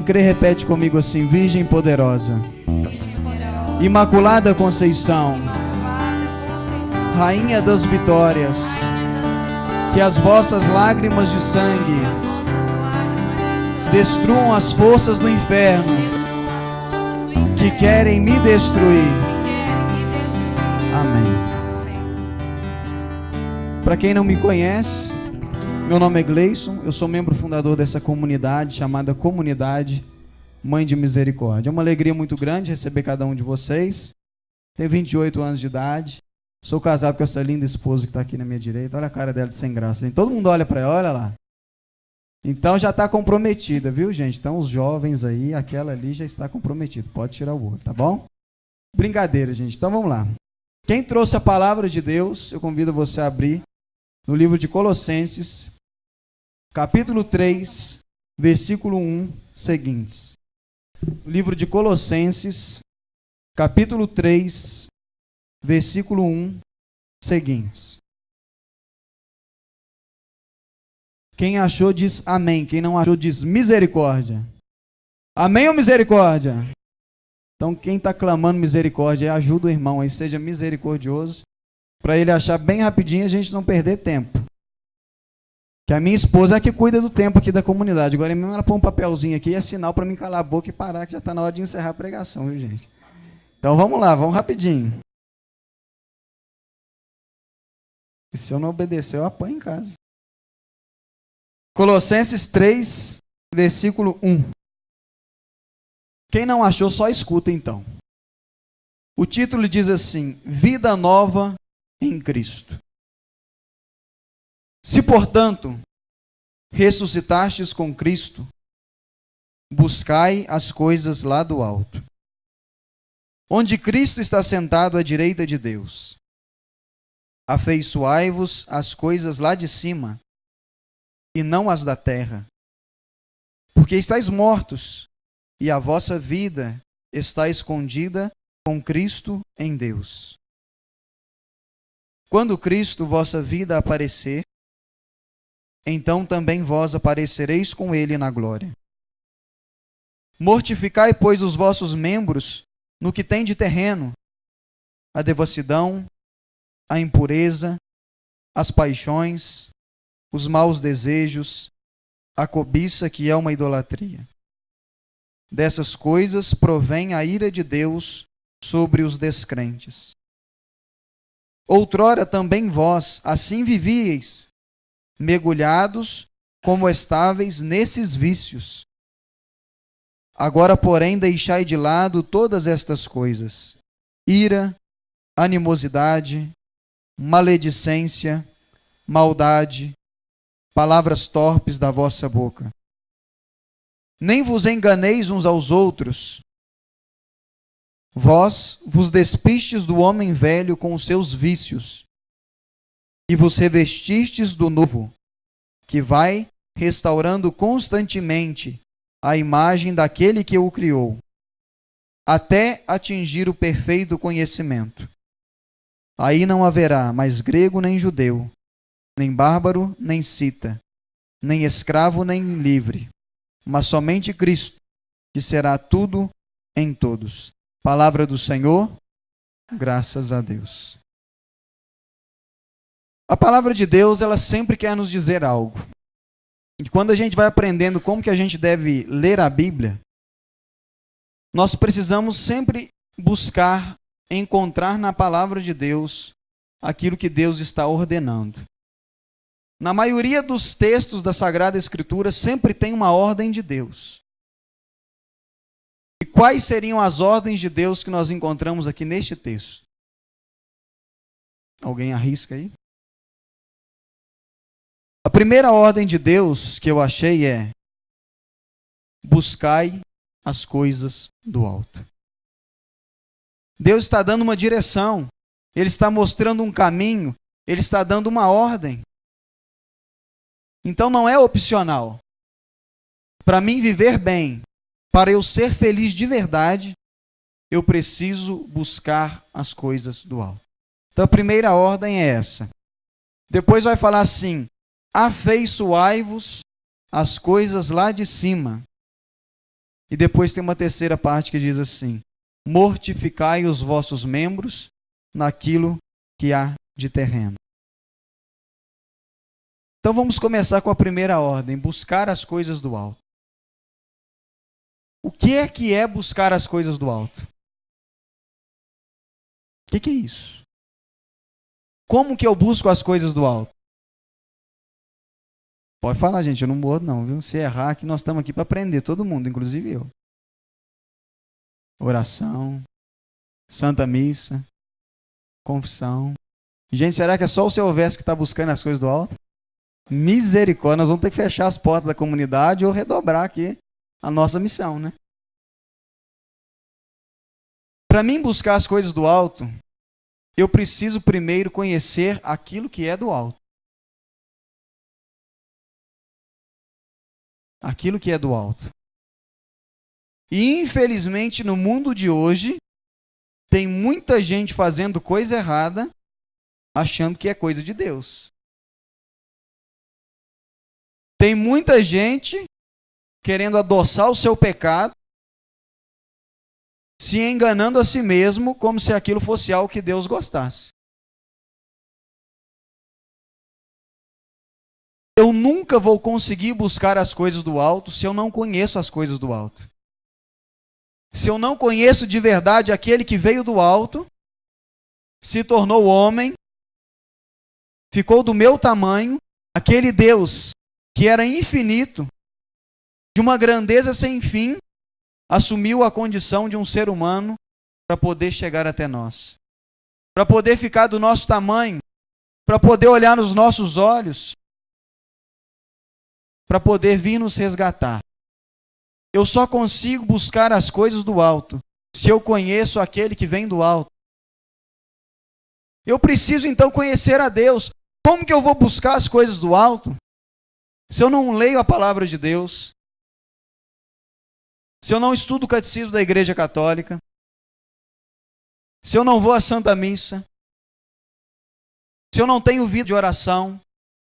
Quem crê, repete comigo assim: Virgem poderosa, Imaculada Conceição, Rainha das vitórias, que as vossas lágrimas de sangue destruam as forças do inferno que querem me destruir. Amém. Para quem não me conhece, meu nome é Gleison, eu sou membro fundador dessa comunidade chamada Comunidade Mãe de Misericórdia. É uma alegria muito grande receber cada um de vocês. Tenho 28 anos de idade, sou casado com essa linda esposa que está aqui na minha direita. Olha a cara dela de sem graça, gente. Todo mundo olha para ela, olha lá. Então já está comprometida, viu, gente? Então os jovens aí, aquela ali já está comprometida. Pode tirar o olho, tá bom? Brincadeira, gente. Então vamos lá. Quem trouxe a palavra de Deus, eu convido você a abrir no livro de Colossenses, capítulo 3, versículo 1, seguintes. Livro de Colossenses, capítulo 3, versículo 1, seguintes. Quem achou diz amém, quem não achou diz misericórdia. Amém ou misericórdia? Então quem está clamando misericórdia, ajuda o irmão aí, seja misericordioso, para ele achar bem rapidinho e a gente não perder tempo. Que a minha esposa é a que cuida do tempo aqui da comunidade. Agora mesmo ela põe um papelzinho aqui e é sinal para mim calar a boca e parar, que já está na hora de encerrar a pregação, viu, gente? Então vamos lá, vamos rapidinho. E se eu não obedecer, eu apanho em casa. Colossenses 3, versículo 1. Quem não achou, só escuta então. O título diz assim: Vida nova em Cristo. Se, portanto, ressuscitastes com Cristo, buscai as coisas lá do alto, onde Cristo está sentado à direita de Deus. Afeiçoai-vos às coisas lá de cima, e não as da terra, porque estáis mortos, e a vossa vida está escondida com Cristo em Deus. Quando Cristo, vossa vida, aparecer, então também vós aparecereis com ele na glória. Mortificai, pois, os vossos membros no que tem de terreno, a devassidão, a impureza, as paixões, os maus desejos, a cobiça, que é uma idolatria. Dessas coisas provém a ira de Deus sobre os descrentes. Outrora também vós assim vivíeis, mergulhados como estáveis nesses vícios. Agora, porém, deixai de lado todas estas coisas: ira, animosidade, maledicência, maldade, palavras torpes da vossa boca. Nem vos enganeis uns aos outros. Vós vos despistes do homem velho com os seus vícios, e vos revestistes do novo, que vai restaurando constantemente a imagem daquele que o criou, até atingir o perfeito conhecimento. Aí não haverá mais grego nem judeu, nem bárbaro nem cita, nem escravo nem livre, mas somente Cristo, que será tudo em todos. Palavra do Senhor, graças a Deus. A palavra de Deus, ela sempre quer nos dizer algo. E quando a gente vai aprendendo como que a gente deve ler a Bíblia, nós precisamos sempre buscar encontrar na palavra de Deus aquilo que Deus está ordenando. Na maioria dos textos da Sagrada Escritura sempre tem uma ordem de Deus. E quais seriam as ordens de Deus que nós encontramos aqui neste texto? Alguém arrisca aí? A primeira ordem de Deus que eu achei é: buscai as coisas do alto. Deus está dando uma direção, Ele está mostrando um caminho, Ele está dando uma ordem. Então não é opcional. Para mim viver bem, para eu ser feliz de verdade, eu preciso buscar as coisas do alto. Então a primeira ordem é essa. Depois vai falar assim: afeiçoai-vos às coisas lá de cima, E depois tem uma terceira parte que diz assim: mortificai os vossos membros naquilo que há de terreno. Então vamos começar com a primeira ordem, buscar as coisas do alto. O que é buscar as coisas do alto? O que é isso? Como que eu busco as coisas do alto? Pode falar, gente, eu não morro não, viu? Se errar, que nós estamos aqui para aprender, todo mundo, inclusive eu. Oração, Santa Missa, confissão. Gente, será que é só o seu verso que está buscando as coisas do alto? Misericórdia, nós vamos ter que fechar as portas da comunidade ou redobrar aqui a nossa missão, né? Para mim buscar as coisas do alto, eu preciso primeiro conhecer aquilo que é do alto. Aquilo que é do alto. E infelizmente no mundo de hoje, tem muita gente fazendo coisa errada, achando que é coisa de Deus. Tem muita gente querendo adoçar o seu pecado, se enganando a si mesmo, como se aquilo fosse algo que Deus gostasse. Eu nunca vou conseguir buscar as coisas do alto se eu não conheço as coisas do alto. Se eu não conheço de verdade aquele que veio do alto, se tornou homem, ficou do meu tamanho, aquele Deus que era infinito, de uma grandeza sem fim, assumiu a condição de um ser humano para poder chegar até nós. Para poder ficar do nosso tamanho, para poder olhar nos nossos olhos, para poder vir nos resgatar. Eu só consigo buscar as coisas do alto se eu conheço aquele que vem do alto. Eu preciso então conhecer a Deus. Como que eu vou buscar as coisas do alto se eu não leio a palavra de Deus? Se eu não estudo o catecismo da Igreja Católica? Se eu não vou à Santa Missa? Se eu não tenho vida de oração,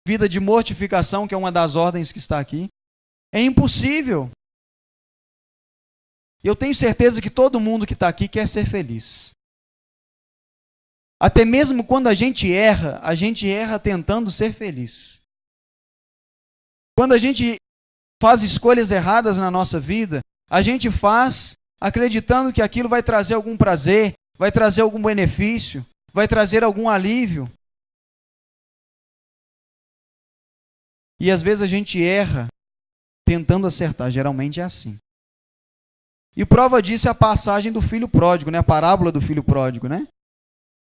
vida de mortificação, que é uma das ordens que está aqui? É impossível. Eu tenho certeza que todo mundo que está aqui quer ser feliz. Até mesmo quando a gente erra tentando ser feliz. Quando a gente faz escolhas erradas na nossa vida, a gente faz acreditando que aquilo vai trazer algum prazer, vai trazer algum benefício, vai trazer algum alívio. E às vezes a gente erra tentando acertar, geralmente é assim. E prova disso é a passagem do filho pródigo, né? A parábola do filho pródigo, né?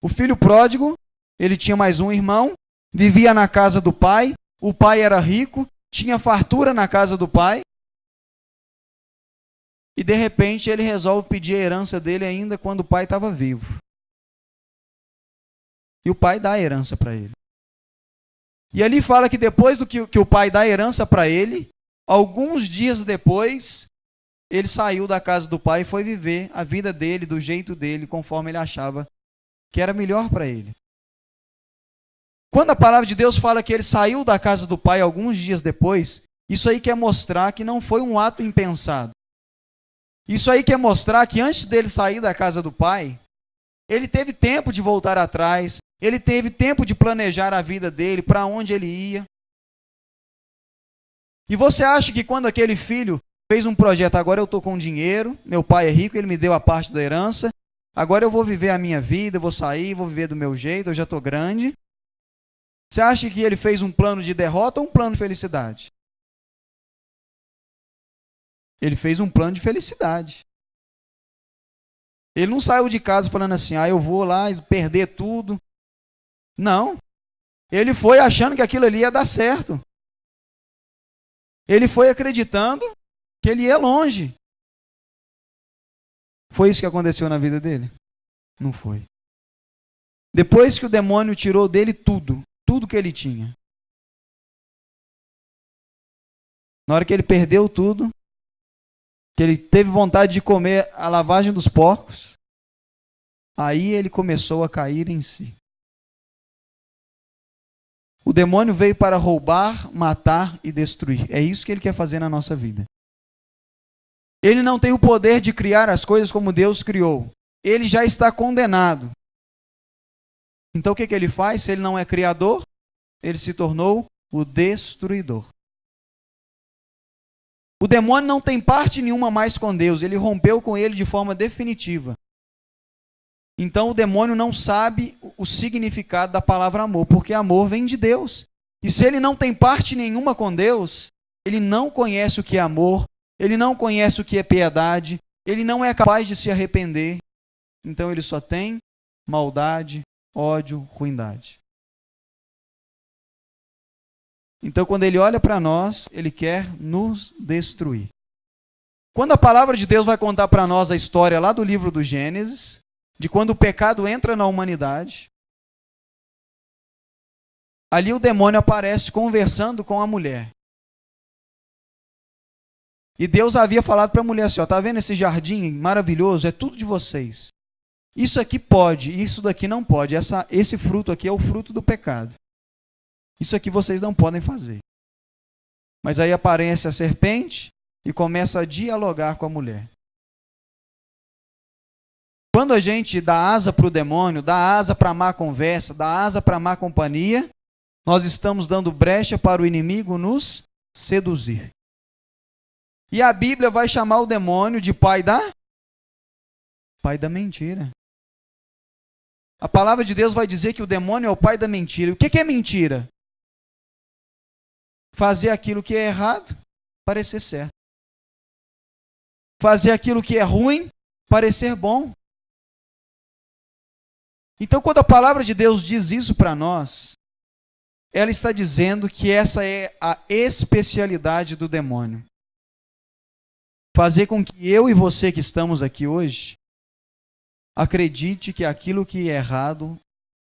O filho pródigo, ele tinha mais um irmão, vivia na casa do pai, o pai era rico, tinha fartura na casa do pai, e de repente ele resolve pedir a herança dele ainda quando o pai estava vivo. E o pai dá a herança para ele. E ali fala que depois do que o pai dá a herança para ele, alguns dias depois, ele saiu da casa do pai e foi viver a vida dele, do jeito dele, conforme ele achava que era melhor para ele. Quando a palavra de Deus fala que ele saiu da casa do pai alguns dias depois, isso aí quer mostrar que não foi um ato impensado. Isso aí quer mostrar que antes dele sair da casa do pai, ele teve tempo de voltar atrás, ele teve tempo de planejar a vida dele, para onde ele ia. E você acha que quando aquele filho fez um projeto, agora eu estou com dinheiro, meu pai é rico, ele me deu a parte da herança, agora eu vou viver a minha vida, eu vou sair, vou viver do meu jeito, eu já estou grande. Você acha que ele fez um plano de derrota ou um plano de felicidade? Ele fez um plano de felicidade. Ele não saiu de casa falando assim, eu vou lá perder tudo. Não. Ele foi achando que aquilo ali ia dar certo. Ele foi acreditando que ele ia longe. Foi isso que aconteceu na vida dele? Não foi. Depois que o demônio tirou dele tudo que ele tinha. Na hora que ele perdeu tudo, que ele teve vontade de comer a lavagem dos porcos, aí ele começou a cair em si. O demônio veio para roubar, matar e destruir. É isso que ele quer fazer na nossa vida. Ele não tem o poder de criar as coisas como Deus criou. Ele já está condenado. Então o que ele faz? Se ele não é criador, ele se tornou o destruidor. O demônio não tem parte nenhuma mais com Deus. Ele rompeu com ele de forma definitiva. Então o demônio não sabe o significado da palavra amor, porque amor vem de Deus. E se ele não tem parte nenhuma com Deus, ele não conhece o que é amor, ele não conhece o que é piedade, ele não é capaz de se arrepender. Então ele só tem maldade, ódio, ruindade. Então quando ele olha para nós, ele quer nos destruir. Quando a palavra de Deus vai contar para nós a história lá do livro do Gênesis, de quando o pecado entra na humanidade, ali o demônio aparece conversando com a mulher. E Deus havia falado para a mulher assim, ó, tá vendo esse jardim maravilhoso? É tudo de vocês. Isso aqui pode, isso daqui não pode. Esse fruto aqui é o fruto do pecado. Isso aqui vocês não podem fazer. Mas aí aparece a serpente e começa a dialogar com a mulher. Quando a gente dá asa para o demônio, dá asa para a má conversa, dá asa para a má companhia, nós estamos dando brecha para o inimigo nos seduzir. E a Bíblia vai chamar o demônio de pai da mentira. A palavra de Deus vai dizer que o demônio é o pai da mentira. E o que é mentira? Fazer aquilo que é errado, parecer certo. Fazer aquilo que é ruim, parecer bom. Então, quando a palavra de Deus diz isso para nós, ela está dizendo que essa é a especialidade do demônio. Fazer com que eu e você que estamos aqui hoje acredite que aquilo que é errado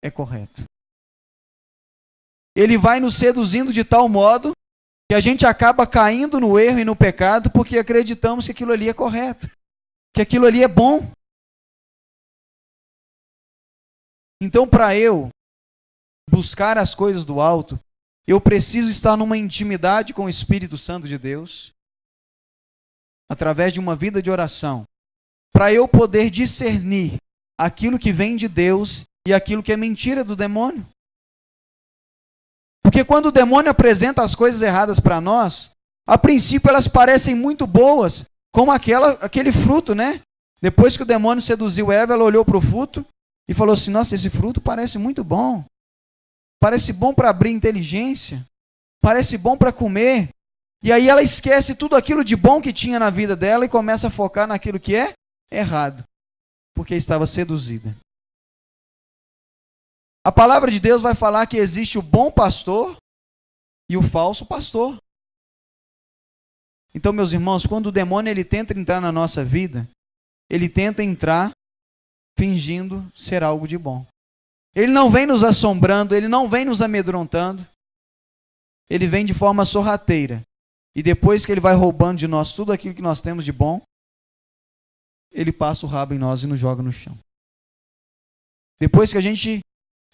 é correto. Ele vai nos seduzindo de tal modo que a gente acaba caindo no erro e no pecado porque acreditamos que aquilo ali é correto, que aquilo ali é bom. Então, para eu buscar as coisas do alto, eu preciso estar numa intimidade com o Espírito Santo de Deus, através de uma vida de oração, para eu poder discernir aquilo que vem de Deus e aquilo que é mentira do demônio. Porque quando o demônio apresenta as coisas erradas para nós, a princípio elas parecem muito boas, como aquele fruto, né? Depois que o demônio seduziu Eva, ela olhou para o fruto e falou assim, nossa, esse fruto parece muito bom. Parece bom para abrir inteligência. Parece bom para comer. E aí ela esquece tudo aquilo de bom que tinha na vida dela e começa a focar naquilo que é errado, porque estava seduzida. A palavra de Deus vai falar que existe o bom pastor e o falso pastor. Então, meus irmãos, quando o demônio ele tenta entrar na nossa vida, ele tenta entrar fingindo ser algo de bom. Ele não vem nos assombrando, ele não vem nos amedrontando. Ele vem de forma sorrateira. E depois que ele vai roubando de nós tudo aquilo que nós temos de bom, ele passa o rabo em nós e nos joga no chão. Depois que a gente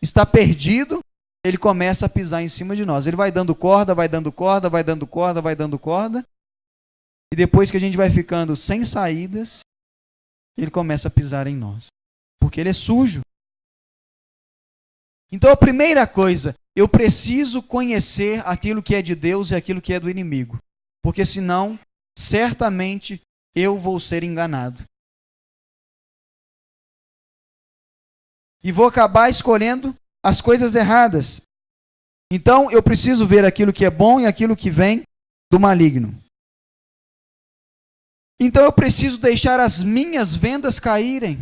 está perdido, ele começa a pisar em cima de nós. Ele vai dando corda, vai dando corda, vai dando corda, vai dando corda. E depois que a gente vai ficando sem saídas, ele começa a pisar em nós. Porque ele é sujo. Então a primeira coisa, eu preciso conhecer aquilo que é de Deus e aquilo que é do inimigo. Porque senão, certamente, eu vou ser enganado. E vou acabar escolhendo as coisas erradas. Então, eu preciso ver aquilo que é bom e aquilo que vem do maligno. Então, eu preciso deixar as minhas vendas caírem.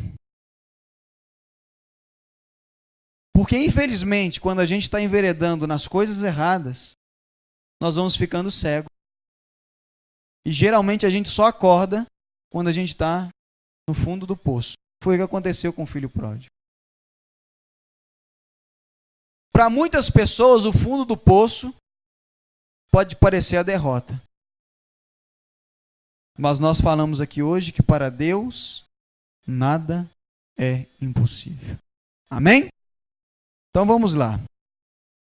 Porque, infelizmente, quando a gente está enveredando nas coisas erradas, nós vamos ficando cegos. E, geralmente, a gente só acorda quando a gente está no fundo do poço. Foi o que aconteceu com o filho pródigo. Para muitas pessoas, o fundo do poço pode parecer a derrota. Mas nós falamos aqui hoje que para Deus nada é impossível. Amém? Então vamos lá.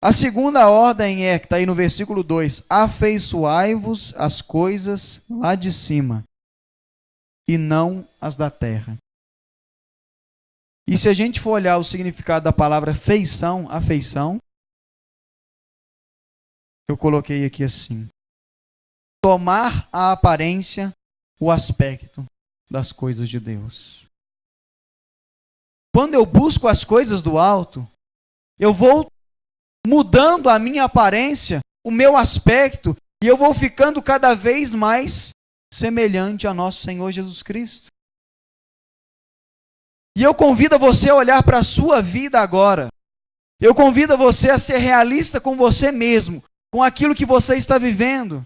A segunda ordem é, que está aí no versículo 2, afeiçoai-vos as coisas lá de cima, e não as da terra. E se a gente for olhar o significado da palavra feição, afeição, eu coloquei aqui assim: tomar a aparência, o aspecto das coisas de Deus. Quando eu busco as coisas do alto, eu vou mudando a minha aparência, o meu aspecto, e eu vou ficando cada vez mais semelhante a nosso Senhor Jesus Cristo. E eu convido você a olhar para a sua vida agora. Eu convido você a ser realista com você mesmo, com aquilo que você está vivendo.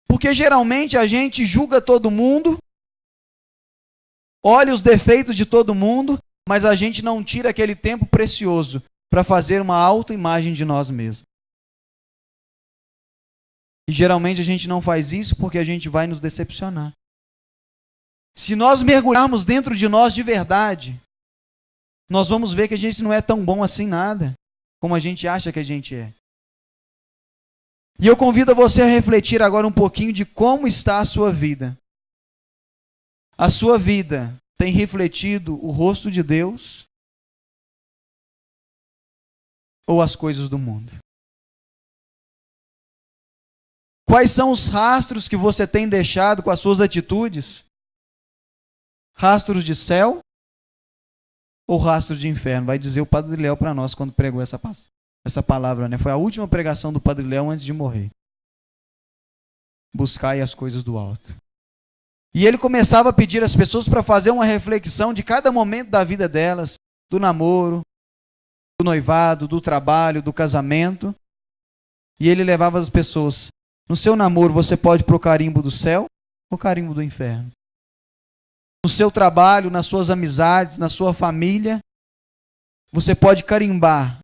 Porque geralmente a gente julga todo mundo, olha os defeitos de todo mundo, mas a gente não tira aquele tempo precioso para fazer uma autoimagem de nós mesmos. E geralmente a gente não faz isso porque a gente vai nos decepcionar. Se nós mergulharmos dentro de nós de verdade, nós vamos ver que a gente não é tão bom assim nada, como a gente acha que a gente é. E eu convido você a refletir agora um pouquinho de como está a sua vida. A sua vida tem refletido o rosto de Deus ou as coisas do mundo? Quais são os rastros que você tem deixado com as suas atitudes? Rastros de céu ou rastros de inferno? Vai dizer o Padre Léo para nós quando pregou essa palavra, né? Foi a última pregação do Padre Léo antes de morrer. Buscai as coisas do alto. E ele começava a pedir às pessoas para fazer uma reflexão de cada momento da vida delas, do namoro, do noivado, do trabalho, do casamento. E ele levava as pessoas: no seu namoro você pode pôr o carimbo do céu ou o carimbo do inferno? No seu trabalho, nas suas amizades, na sua família, você pode carimbar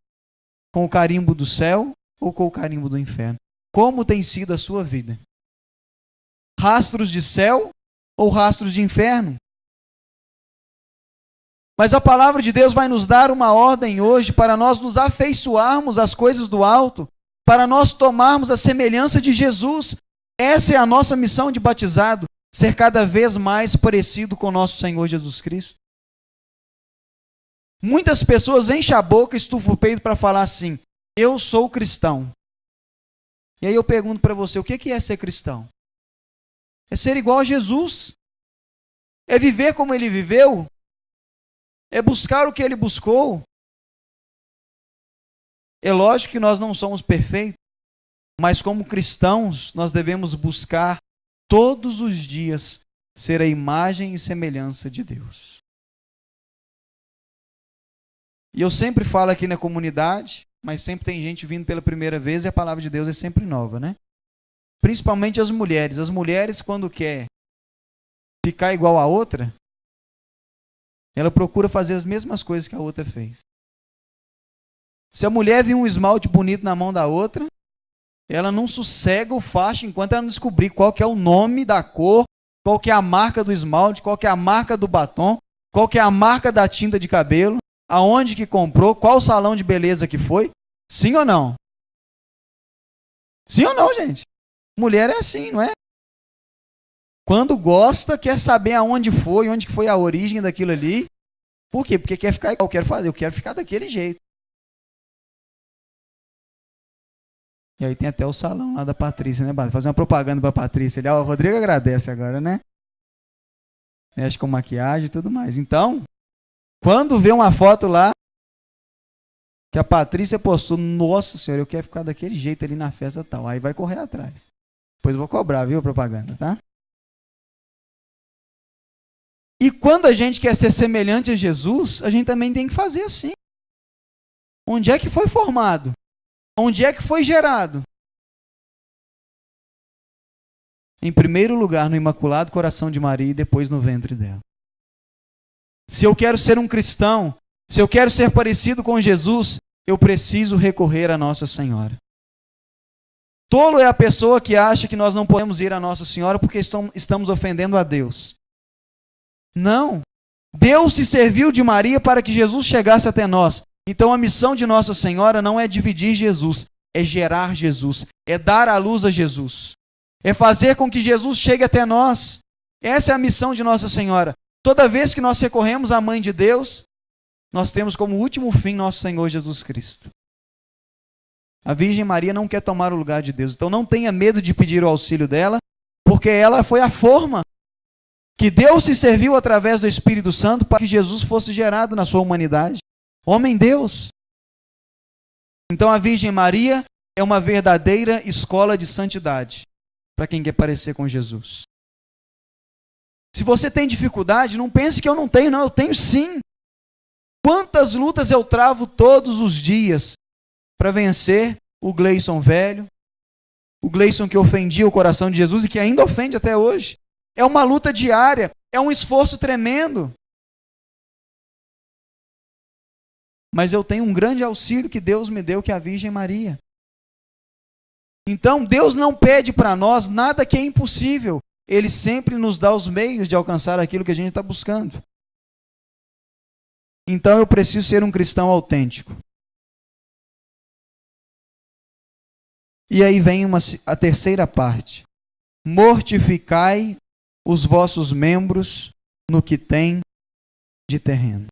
com o carimbo do céu ou com o carimbo do inferno? Como tem sido a sua vida? Rastros de céu ou rastros de inferno? Mas a palavra de Deus vai nos dar uma ordem hoje para nós nos afeiçoarmos às coisas do alto, para nós tomarmos a semelhança de Jesus. Essa é a nossa missão de batizado, ser cada vez mais parecido com o nosso Senhor Jesus Cristo. Muitas pessoas enchem a boca, estufam o peito para falar assim: eu sou cristão. E aí eu pergunto para você, o que é ser cristão? É ser igual a Jesus? É viver como ele viveu? É buscar o que ele buscou? É lógico que nós não somos perfeitos, mas como cristãos nós devemos buscar todos os dias ser a imagem e semelhança de Deus. E eu sempre falo aqui na comunidade, mas sempre tem gente vindo pela primeira vez e a palavra de Deus é sempre nova, né? Principalmente as mulheres. As mulheres, quando quer ficar igual a outra, ela procura fazer as mesmas coisas que a outra fez. Se a mulher vir um esmalte bonito na mão da outra, ela não sossega o facho enquanto ela não descobrir qual que é o nome da cor, qual que é a marca do esmalte, qual que é a marca do batom, qual que é a marca da tinta de cabelo, aonde que comprou, qual salão de beleza que foi. Sim ou não? Sim ou não, gente? Mulher é assim, não é? Quando gosta, quer saber aonde foi, onde que foi a origem daquilo ali. Por quê? Porque quer ficar igual, eu quero ficar daquele jeito. E aí tem até o salão lá da Patrícia, né, Bárbara? Fazer uma propaganda para a Patrícia. O Rodrigo agradece agora, né? Mexe com maquiagem e tudo mais. Então, quando vê uma foto lá, que a Patrícia postou, nossa senhora, eu quero ficar daquele jeito ali na festa tal. Aí vai correr atrás. Depois eu vou cobrar, viu, a propaganda, tá? E quando a gente quer ser semelhante a Jesus, a gente também tem que fazer assim. Onde é que foi formado? Onde é que foi gerado? Em primeiro lugar, no Imaculado Coração de Maria e depois no ventre dela. Se eu quero ser um cristão, se eu quero ser parecido com Jesus, eu preciso recorrer a Nossa Senhora. Tolo é a pessoa que acha que nós não podemos ir a Nossa Senhora porque estamos ofendendo a Deus. Não. Deus se serviu de Maria para que Jesus chegasse até nós. Então a missão de Nossa Senhora não é dividir Jesus, é gerar Jesus, é dar a luz a Jesus. É fazer com que Jesus chegue até nós. Essa é a missão de Nossa Senhora. Toda vez que nós recorremos à Mãe de Deus, nós temos como último fim nosso Senhor Jesus Cristo. A Virgem Maria não quer tomar o lugar de Deus. Então não tenha medo de pedir o auxílio dela, porque ela foi a forma que Deus se serviu através do Espírito Santo para que Jesus fosse gerado na sua humanidade. Homem-Deus. Então a Virgem Maria é uma verdadeira escola de santidade para quem quer parecer com Jesus. Se você tem dificuldade, não pense que eu não tenho, não, eu tenho sim. Quantas lutas eu travo todos os dias para vencer o Gleison velho, o Gleison que ofendia o coração de Jesus e que ainda ofende até hoje. É uma luta diária, é um esforço tremendo. Mas eu tenho um grande auxílio que Deus me deu, que é a Virgem Maria. Então, Deus não pede para nós nada que é impossível. Ele sempre nos dá os meios de alcançar aquilo que a gente está buscando. Então, eu preciso ser um cristão autêntico. E aí vem a terceira parte. Mortificai os vossos membros no que tem de terreno.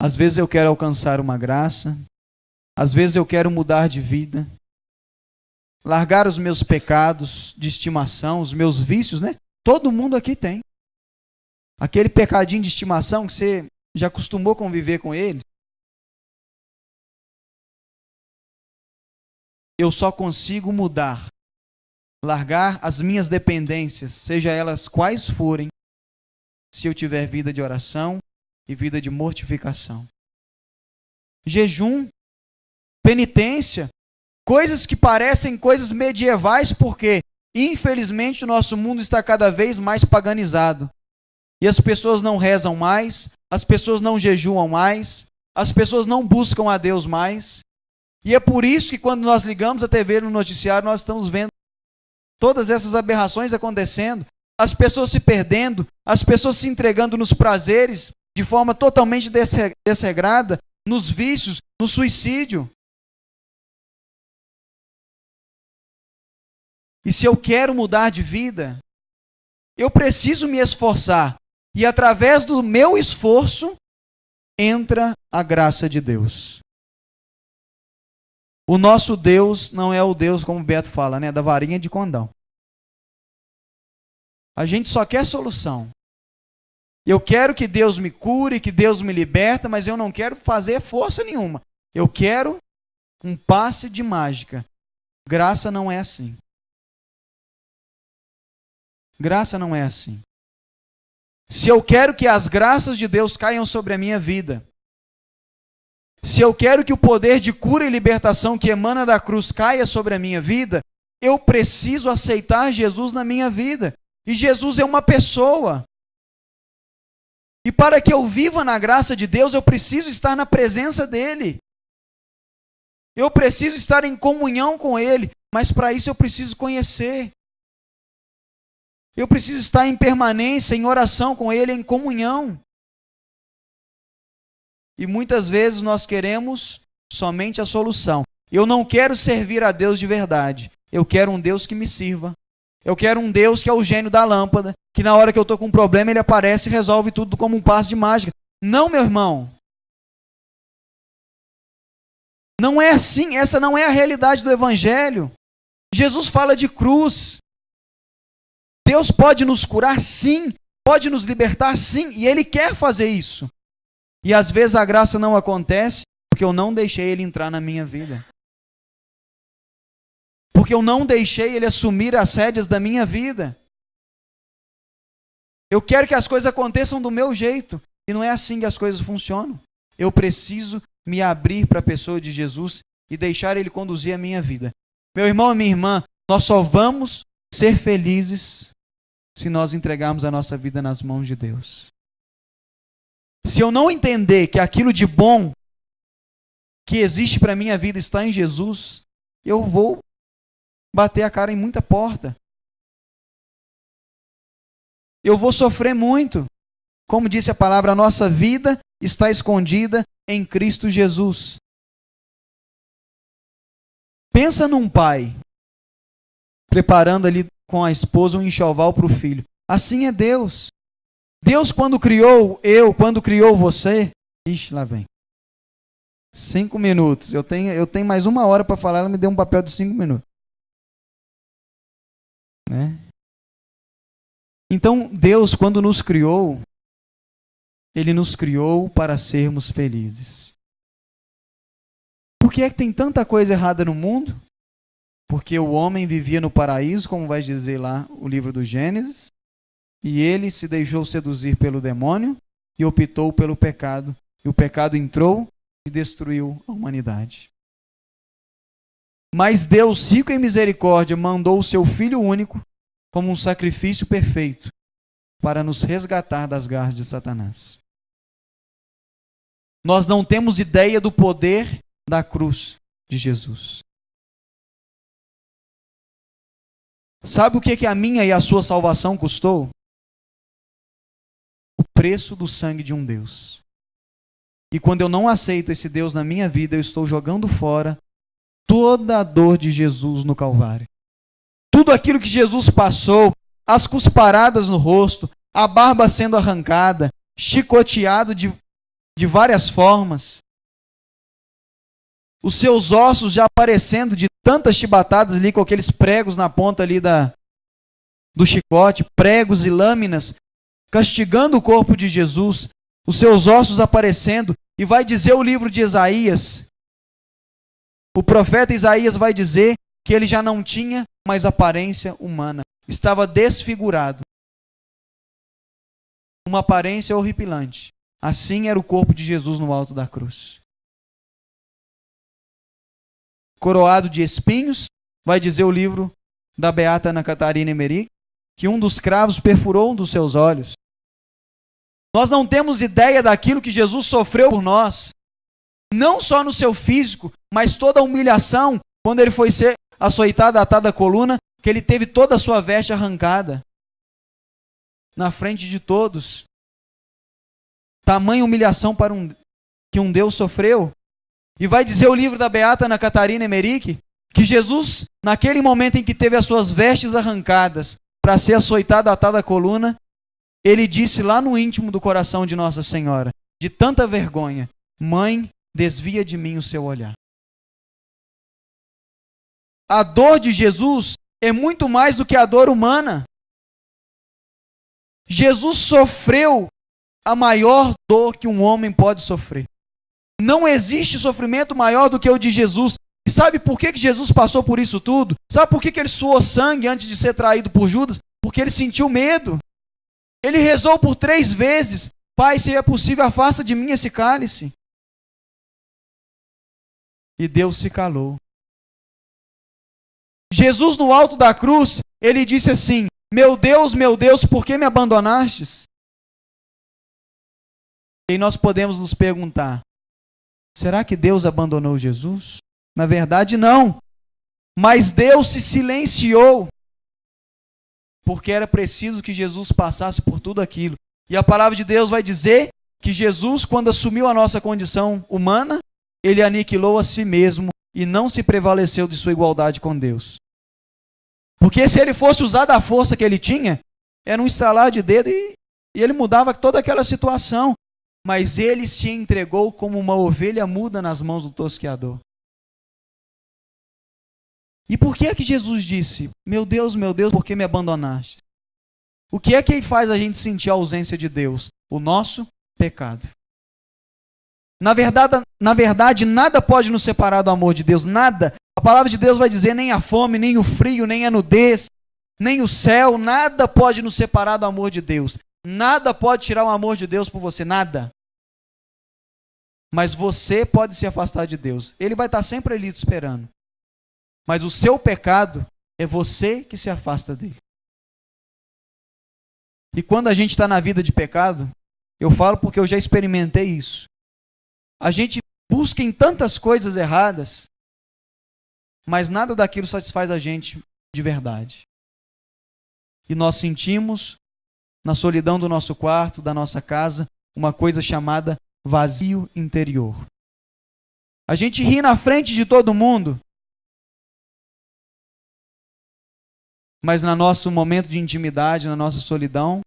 Às vezes eu quero alcançar uma graça, às vezes eu quero mudar de vida, largar os meus pecados de estimação, os meus vícios, né? Todo mundo aqui tem. Aquele pecadinho de estimação que você já acostumou conviver com ele. Eu só consigo mudar, largar as minhas dependências, seja elas quais forem, se eu tiver vida de oração e vida de mortificação. Jejum, penitência, coisas que parecem coisas medievais, porque, infelizmente, o nosso mundo está cada vez mais paganizado. E as pessoas não rezam mais, as pessoas não jejuam mais, as pessoas não buscam a Deus mais. E é por isso que quando nós ligamos a TV no noticiário, nós estamos vendo todas essas aberrações acontecendo, as pessoas se perdendo, as pessoas se entregando nos prazeres de forma totalmente desregrada, nos vícios, no suicídio. E se eu quero mudar de vida, eu preciso me esforçar. E através do meu esforço, entra a graça de Deus. O nosso Deus não é o Deus, como o Beto fala, né, da varinha de condão. A gente só quer solução. Eu quero que Deus me cure, que Deus me liberta, mas eu não quero fazer força nenhuma. Eu quero um passe de mágica. Graça não é assim. Graça não é assim. Se eu quero que as graças de Deus caiam sobre a minha vida, se eu quero que o poder de cura e libertação que emana da cruz caia sobre a minha vida, eu preciso aceitar Jesus na minha vida. E Jesus é uma pessoa. E para que eu viva na graça de Deus, eu preciso estar na presença dEle. Eu preciso estar em comunhão com Ele, mas para isso eu preciso conhecer. Eu preciso estar em permanência, em oração com Ele, em comunhão. E muitas vezes nós queremos somente a solução. Eu não quero servir a Deus de verdade. Eu quero um Deus que me sirva. Eu quero um Deus que é o gênio da lâmpada, que na hora que eu estou com um problema, Ele aparece e resolve tudo como um passe de mágica. Não, meu irmão. Não é assim. Essa não é a realidade do Evangelho. Jesus fala de cruz. Deus pode nos curar, sim. Pode nos libertar, sim. E Ele quer fazer isso. E às vezes a graça não acontece porque eu não deixei Ele entrar na minha vida. Porque eu não deixei Ele assumir as rédeas da minha vida. Eu quero que as coisas aconteçam do meu jeito. E não é assim que as coisas funcionam. Eu preciso me abrir para a pessoa de Jesus e deixar Ele conduzir a minha vida. Meu irmão e minha irmã, nós só vamos ser felizes se nós entregarmos a nossa vida nas mãos de Deus. Se eu não entender que aquilo de bom que existe para a minha vida está em Jesus, eu vou bater a cara em muita porta. Eu vou sofrer muito. Como disse a palavra, a nossa vida está escondida em Cristo Jesus. Pensa num pai preparando ali com a esposa um enxoval para o filho. Assim é Deus. Deus, quando criou quando criou você... Ixi, lá vem. 5 minutos. Eu tenho mais 1 hora para falar, ela me deu um papel de 5 minutos. Né? Então, Deus, quando nos criou, Ele nos criou para sermos felizes. Por que é que tem tanta coisa errada no mundo? Porque o homem vivia no paraíso, como vai dizer lá o livro do Gênesis, e ele se deixou seduzir pelo demônio e optou pelo pecado. E o pecado entrou e destruiu a humanidade. Mas Deus, rico em misericórdia, mandou o seu Filho único como um sacrifício perfeito para nos resgatar das garras de Satanás. Nós não temos ideia do poder da cruz de Jesus. Sabe o que a minha e a sua salvação custou? O preço do sangue de um Deus. E quando eu não aceito esse Deus na minha vida, eu estou jogando fora toda a dor de Jesus no Calvário. Tudo aquilo que Jesus passou, as cusparadas no rosto, a barba sendo arrancada, chicoteado de várias formas, os seus ossos já aparecendo de tantas chibatadas ali com aqueles pregos na ponta ali do chicote, pregos e lâminas, castigando o corpo de Jesus, os seus ossos aparecendo, e vai dizer o livro de Isaías, o profeta Isaías vai dizer que ele já não tinha mais aparência humana, estava desfigurado, uma aparência horripilante. Assim era o corpo de Jesus no alto da cruz. Coroado de espinhos, vai dizer o livro da beata Ana Catarina Emmerich, que um dos cravos perfurou um dos seus olhos. Nós não temos ideia daquilo que Jesus sofreu por nós, não só no seu físico, mas toda a humilhação, quando ele foi ser açoitado, atado à coluna, que ele teve toda a sua veste arrancada, na frente de todos. Tamanha humilhação que um Deus sofreu. E vai dizer o livro da beata Ana Catarina Emmerich, que Jesus, naquele momento em que teve as suas vestes arrancadas, para ser açoitado, atado à coluna, ele disse lá no íntimo do coração de Nossa Senhora, de tanta vergonha: Mãe, desvia de mim o seu olhar. A dor de Jesus é muito mais do que a dor humana. Jesus sofreu a maior dor que um homem pode sofrer. Não existe sofrimento maior do que o de Jesus. E sabe por que Jesus passou por isso tudo? Sabe por que ele suou sangue antes de ser traído por Judas? Porque ele sentiu medo. Ele rezou por 3 vezes: Pai, se é possível, afasta de mim esse cálice. E Deus se calou. Jesus, no alto da cruz, ele disse assim: meu Deus, por que me abandonastes? E nós podemos nos perguntar: será que Deus abandonou Jesus? Na verdade, não. Mas Deus se silenciou, porque era preciso que Jesus passasse por tudo aquilo. E a palavra de Deus vai dizer que Jesus, quando assumiu a nossa condição humana, ele aniquilou a si mesmo e não se prevaleceu de sua igualdade com Deus. Porque se ele fosse usar da força que ele tinha, era um estralar de dedo e ele mudava toda aquela situação. Mas ele se entregou como uma ovelha muda nas mãos do tosqueador. E por que é que Jesus disse: meu Deus, por que me abandonaste? O que é que faz a gente sentir a ausência de Deus? O nosso pecado. Na verdade, nada pode nos separar do amor de Deus, nada. A palavra de Deus vai dizer: nem a fome, nem o frio, nem a nudez, nem o céu, nada pode nos separar do amor de Deus. Nada pode tirar o amor de Deus por você, nada. Mas você pode se afastar de Deus. Ele vai estar sempre ali te esperando. Mas o seu pecado é você que se afasta dele. E quando a gente está na vida de pecado, eu falo porque eu já experimentei isso. A gente busca em tantas coisas erradas, mas nada daquilo satisfaz a gente de verdade. E nós sentimos, na solidão do nosso quarto, da nossa casa, uma coisa chamada vazio interior. A gente ri na frente de todo mundo, mas no nosso momento de intimidade, na nossa solidão,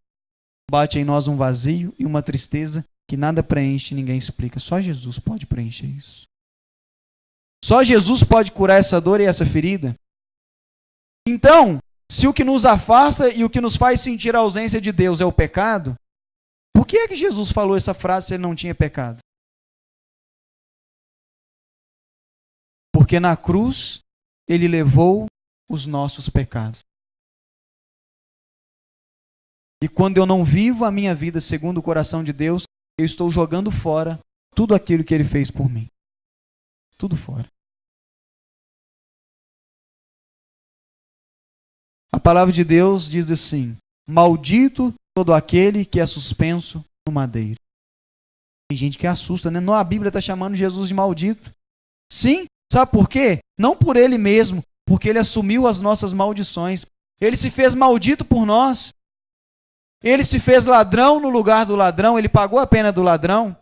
bate em nós um vazio e uma tristeza que nada preenche e ninguém explica. Só Jesus pode preencher isso. Só Jesus pode curar essa dor e essa ferida. Então, se o que nos afasta e o que nos faz sentir a ausência de Deus é o pecado, por que é que Jesus falou essa frase se ele não tinha pecado? Porque na cruz ele levou os nossos pecados. E quando eu não vivo a minha vida segundo o coração de Deus, eu estou jogando fora tudo aquilo que ele fez por mim. Tudo fora. A palavra de Deus diz assim: maldito todo aquele que é suspenso no madeiro. Tem gente que assusta, né? Não, a Bíblia está chamando Jesus de maldito. Sim, sabe por quê? Não por ele mesmo, porque ele assumiu as nossas maldições. Ele se fez maldito por nós. Ele se fez ladrão no lugar do ladrão, ele pagou a pena do ladrão.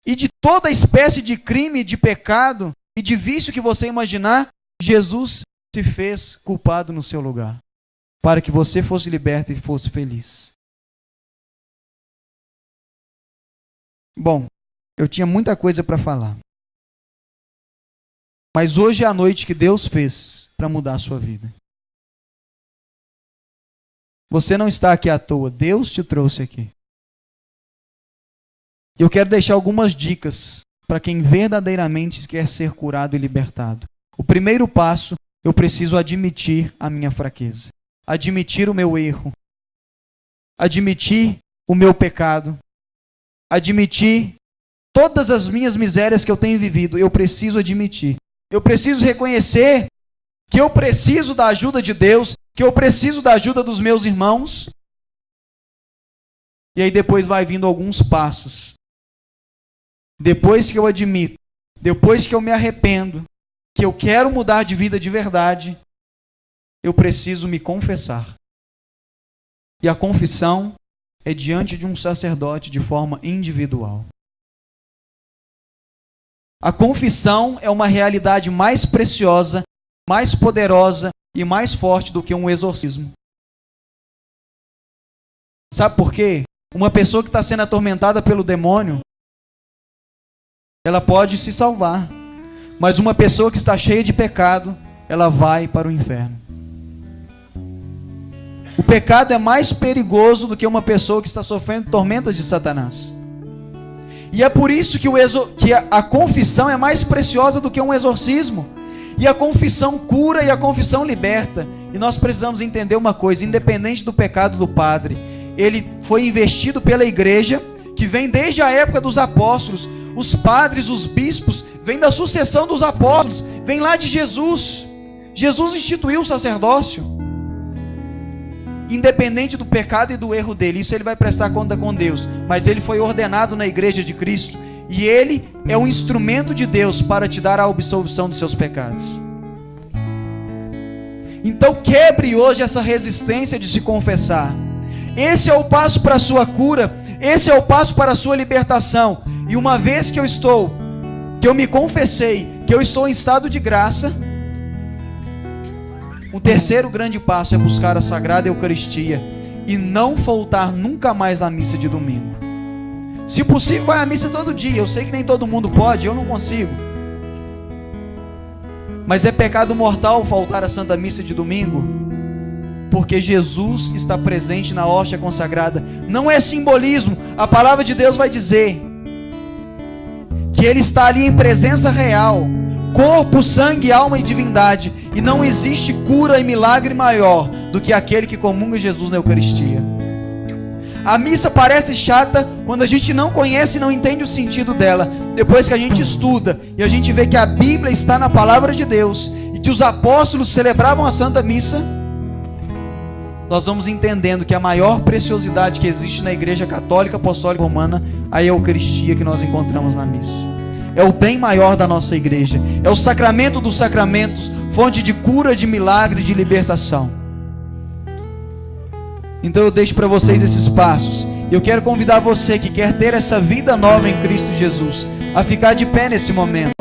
E de toda espécie de crime, de pecado e de vício que você imaginar, Jesus se fez culpado no seu lugar, para que você fosse liberto e fosse feliz. Bom, eu tinha muita coisa para falar. Mas hoje é a noite que Deus fez para mudar a sua vida. Você não está aqui à toa, Deus te trouxe aqui. Eu quero deixar algumas dicas para quem verdadeiramente quer ser curado e libertado. O primeiro passo, eu preciso admitir a minha fraqueza. Admitir o meu erro. Admitir o meu pecado. Admitir todas as minhas misérias que eu tenho vivido. Eu preciso admitir. Eu preciso reconhecer que eu preciso da ajuda de Deus, que eu preciso da ajuda dos meus irmãos. E aí depois vai vindo alguns passos. Depois que eu admito, depois que eu me arrependo, que eu quero mudar de vida de verdade, eu preciso me confessar. E a confissão é diante de um sacerdote de forma individual. A confissão é uma realidade mais preciosa, mais poderosa e mais forte do que um exorcismo. Sabe por quê? Uma pessoa que está sendo atormentada pelo demônio, ela pode se salvar. Mas uma pessoa que está cheia de pecado, ela vai para o inferno. O pecado é mais perigoso do que uma pessoa que está sofrendo tormentas de Satanás. E é por isso que a confissão é mais preciosa do que um exorcismo. E a confissão cura e a confissão liberta. E nós precisamos entender uma coisa: independente do pecado do padre, ele foi investido pela igreja, que vem desde a época dos apóstolos. Os padres, os bispos, vêm da sucessão dos apóstolos, vem lá de Jesus. Jesus instituiu o sacerdócio. Independente do pecado e do erro dele, isso ele vai prestar conta com Deus. Mas ele foi ordenado na igreja de Cristo. E ele é um instrumento de Deus para te dar a absolvição dos seus pecados. Então quebre hoje essa resistência de se confessar. Esse é o passo para a sua cura. Esse é o passo para a sua libertação. E uma vez que eu me confessei, que eu estou em estado de graça, o terceiro grande passo é buscar a Sagrada Eucaristia e não faltar nunca mais à missa de domingo. Se possível, vai à missa todo dia. Eu sei que nem todo mundo pode, eu não consigo. Mas é pecado mortal faltar à Santa Missa de domingo, porque Jesus está presente na hóstia consagrada. Não é simbolismo. A palavra de Deus vai dizer que Ele está ali em presença real, corpo, sangue, alma e divindade. E não existe cura e milagre maior do que aquele que comunga Jesus na Eucaristia. A missa parece chata quando a gente não conhece e não entende o sentido dela. Depois que a gente estuda e a gente vê que a Bíblia está na palavra de Deus e que os apóstolos celebravam a Santa Missa, nós vamos entendendo que a maior preciosidade que existe na Igreja Católica Apostólica Romana é a Eucaristia que nós encontramos na missa. É o bem maior da nossa igreja. É o sacramento dos sacramentos, fonte de cura, de milagre, de libertação. Então eu deixo para vocês esses passos. Eu quero convidar você que quer ter essa vida nova em Cristo Jesus a ficar de pé nesse momento.